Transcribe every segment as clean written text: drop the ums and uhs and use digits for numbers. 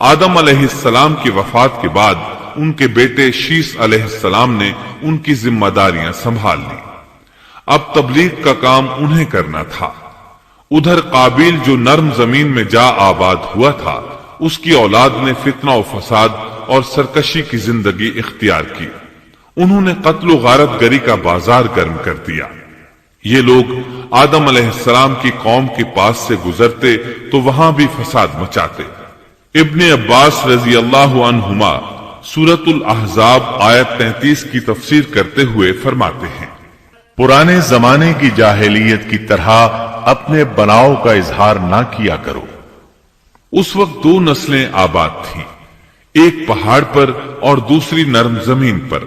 آدم علیہ السلام کی وفات کے بعد ان کے بیٹے شیس علیہ السلام نے ان کی ذمہ داریاں سنبھال لی۔ اب تبلیغ کا کام انہیں کرنا تھا۔ ادھر قابیل جو نرم زمین میں جا آباد ہوا تھا، اس کی اولاد نے فتنہ و فساد اور سرکشی کی زندگی اختیار کی۔ انہوں نے قتل و غارت گری کا بازار گرم کر دیا۔ یہ لوگ آدم علیہ السلام کی قوم کے پاس سے گزرتے تو وہاں بھی فساد مچاتے۔ ابن عباس رضی اللہ عنہما سورۃ الاحزاب آیت 33 کی تفسیر کرتے ہوئے فرماتے ہیں، پرانے زمانے کی جاہلیت کی طرح اپنے بناؤ کا اظہار نہ کیا کرو۔ اس وقت دو نسلیں آباد تھیں، ایک پہاڑ پر اور دوسری نرم زمین پر۔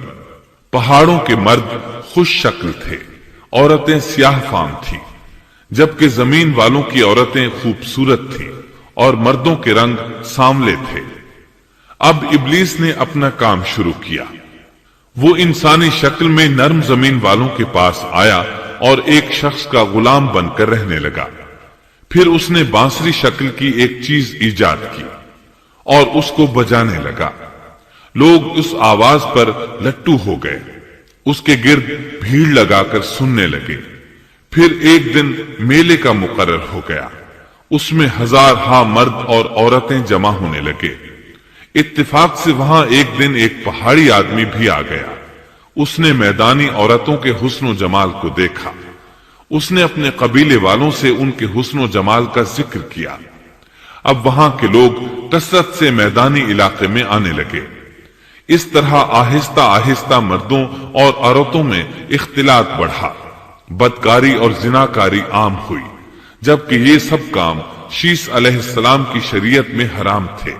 پہاڑوں کے مرد خوش شکل تھے، عورتیں سیاہ فام تھیں، جبکہ زمین والوں کی عورتیں خوبصورت تھیں اور مردوں کے رنگ سانولے تھے۔ اب ابلیس نے اپنا کام شروع کیا۔ وہ انسانی شکل میں نرم زمین والوں کے پاس آیا اور ایک شخص کا غلام بن کر رہنے لگا۔ پھر اس نے بانسری شکل کی ایک چیز ایجاد کی اور اس کو بجانے لگا۔ لوگ اس آواز پر لٹو ہو گئے، اس کے گرد بھیڑ لگا کر سننے لگے۔ پھر ایک دن میلے کا مقرر ہو گیا، اس میں ہزارہا مرد اور عورتیں جمع ہونے لگے۔ اتفاق سے وہاں ایک دن ایک پہاڑی آدمی بھی آ گیا۔ اس نے میدانی عورتوں کے حسن و جمال کو دیکھا۔ اس نے اپنے قبیلے والوں سے ان کے حسن و جمال کا ذکر کیا۔ اب وہاں کے لوگ کثرت سے میدانی علاقے میں آنے لگے۔ اس طرح آہستہ آہستہ مردوں اور عورتوں میں اختلاط بڑھا، بدکاری اور زناکاری عام ہوئی، جبکہ یہ سب کام شیس علیہ السلام کی شریعت میں حرام تھے۔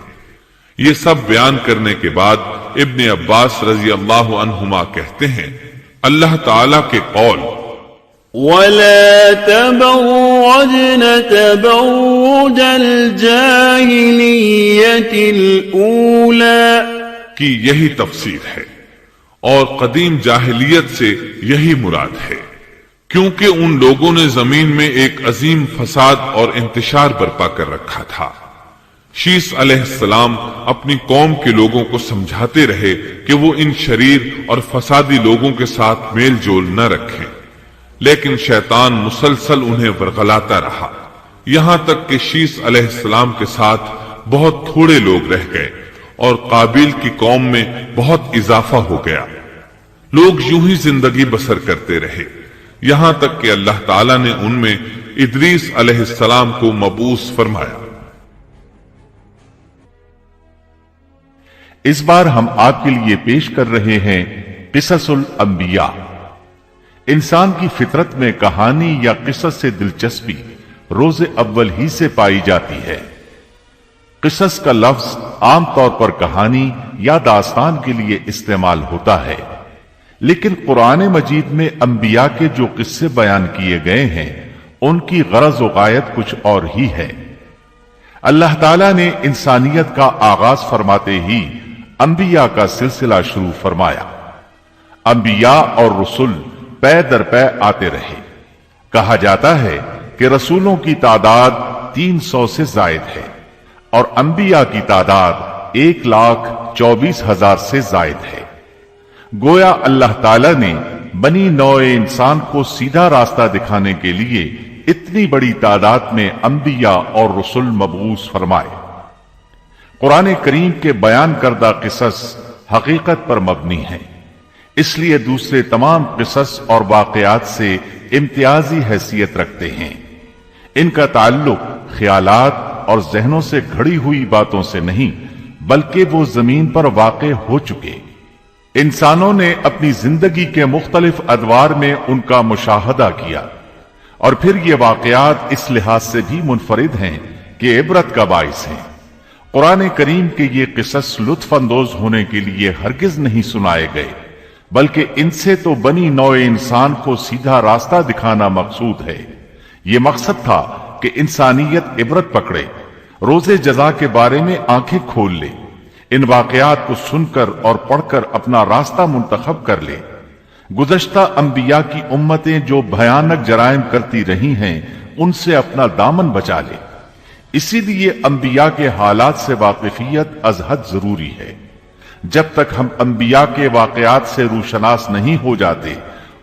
یہ سب بیان کرنے کے بعد ابن عباس رضی اللہ عنہما کہتے ہیں، اللہ تعالی کے قول وَلَا تَبَرَّجْنَ تَبَرُّجَ الْجَاهِلِيَّةِ الْأُولَى کی یہی تفسیر ہے، اور قدیم جاہلیت سے یہی مراد ہے، کیونکہ ان لوگوں نے زمین میں ایک عظیم فساد اور انتشار برپا کر رکھا تھا۔ شیس علیہ السلام اپنی قوم کے لوگوں کو سمجھاتے رہے کہ وہ ان شریر اور فسادی لوگوں کے ساتھ میل جول نہ رکھیں، لیکن شیطان مسلسل انہیں ورغلاتا رہا، یہاں تک کہ شیس علیہ السلام کے ساتھ بہت تھوڑے لوگ رہ گئے اور قابیل کی قوم میں بہت اضافہ ہو گیا۔ لوگ یوں ہی زندگی بسر کرتے رہے، یہاں تک کہ اللہ تعالیٰ نے ان میں ادریس علیہ السلام کو مبعوث فرمایا۔ اس بار ہم آپ کے لیے پیش کر رہے ہیں قصص الانبیاء۔ انسان کی فطرت میں کہانی یا قصص سے دلچسپی روز اول ہی سے پائی جاتی ہے۔ قصص کا لفظ عام طور پر کہانی یا داستان کے لیے استعمال ہوتا ہے، لیکن قرآن مجید میں انبیاء کے جو قصے بیان کیے گئے ہیں ان کی غرض و غایت کچھ اور ہی ہے۔ اللہ تعالیٰ نے انسانیت کا آغاز فرماتے ہی انبیاء کا سلسلہ شروع فرمایا۔ انبیاء اور رسول پے در پے آتے رہے۔ کہا جاتا ہے کہ رسولوں کی تعداد 300 سے زائد ہے اور انبیاء کی تعداد 1,24,000 سے زائد ہے۔ گویا اللہ تعالیٰ نے بنی نوع انسان کو سیدھا راستہ دکھانے کے لیے اتنی بڑی تعداد میں انبیاء اور رسول مبعوث فرمائے۔ قرآن کریم کے بیان کردہ قصص حقیقت پر مبنی ہیں، اس لیے دوسرے تمام قصص اور واقعات سے امتیازی حیثیت رکھتے ہیں۔ ان کا تعلق خیالات اور ذہنوں سے گھڑی ہوئی باتوں سے نہیں، بلکہ وہ زمین پر واقع ہو چکے۔ انسانوں نے اپنی زندگی کے مختلف ادوار میں ان کا مشاہدہ کیا، اور پھر یہ واقعات اس لحاظ سے بھی منفرد ہیں کہ عبرت کا باعث ہیں۔ قرآن کریم کے یہ قصص لطف اندوز ہونے کے لیے ہرگز نہیں سنائے گئے، بلکہ ان سے تو بنی نوع انسان کو سیدھا راستہ دکھانا مقصود ہے۔ یہ مقصد تھا کہ انسانیت عبرت پکڑے، روز جزا کے بارے میں آنکھیں کھول لے، ان واقعات کو سن کر اور پڑھ کر اپنا راستہ منتخب کر لے۔ گزشتہ انبیاء کی امتیں جو بھیانک جرائم کرتی رہی ہیں ان سے اپنا دامن بچا لے۔ اسی لیے انبیاء کے حالات سے واقفیت از حد ضروری ہے۔ جب تک ہم انبیاء کے واقعات سے روشناس نہیں ہو جاتے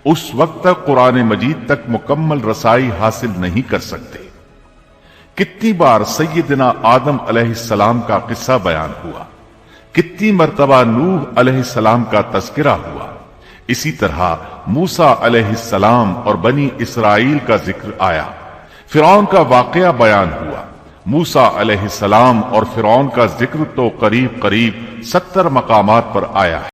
اس وقت تک قرآن مجید تک مکمل رسائی حاصل نہیں کر سکتے۔ کتنی بار سیدنا آدم علیہ السلام کا قصہ بیان ہوا، کتنی مرتبہ نوح علیہ السلام کا تذکرہ ہوا، اسی طرح موسیٰ علیہ السلام اور بنی اسرائیل کا ذکر آیا، فرعون کا واقعہ بیان ہوا۔ موسیٰ علیہ السلام اور فرعون کا ذکر تو قریب 70 مقامات پر آیا ہے۔